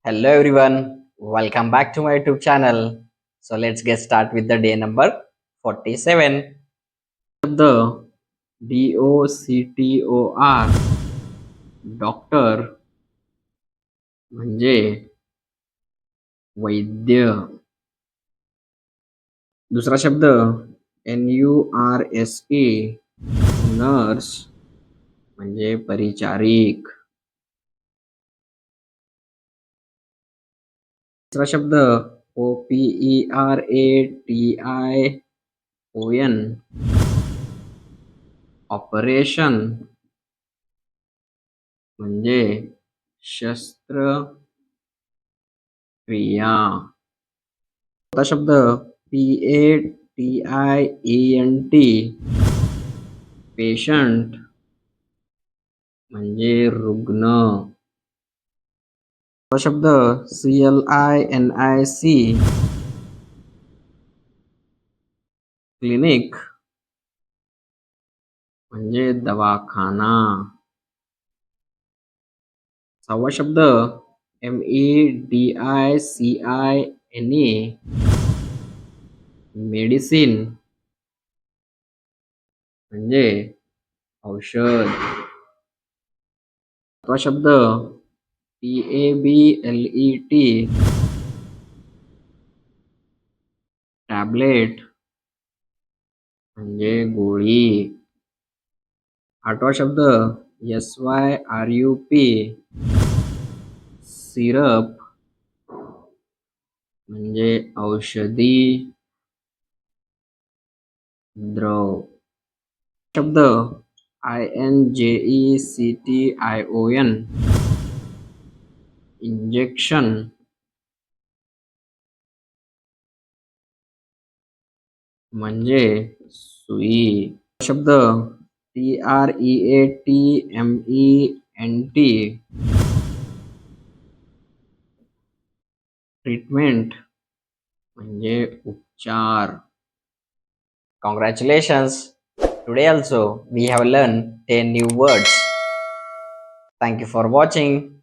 Hello everyone, welcome back to my YouTube channel. So let's get start with the day number 47. The DOCTOR doctor म्हणजे वैद्य. दुसरा शब्द NURSE nurse म्हणजे परिचारिक. तिसरा शब्द OPERATION operation म्हणजे शस्त्रक्रिया. चौथा शब्द PATIENT पेशंट म्हणजे रुग्ण. चौथा शब्द CLINIC क्लिनिक म्हणजे दवाखाना. सहावा शब्द MEDICINE मेडिसिन म्हणजे औषध. सातवा शब्द TABLET टॅबलेट म्हणजे गोळी. आठवा शब्द SYRUP सिरप म्हणजे औषधी द्रव. शब्द INJECTION इंजेक्शन म्हणजे सुई. शब्द TREATMENT ट्रीटमेंट म्हणजे उपचार. Congratulations! Today also we have learned 10 new words. Thank you for watching.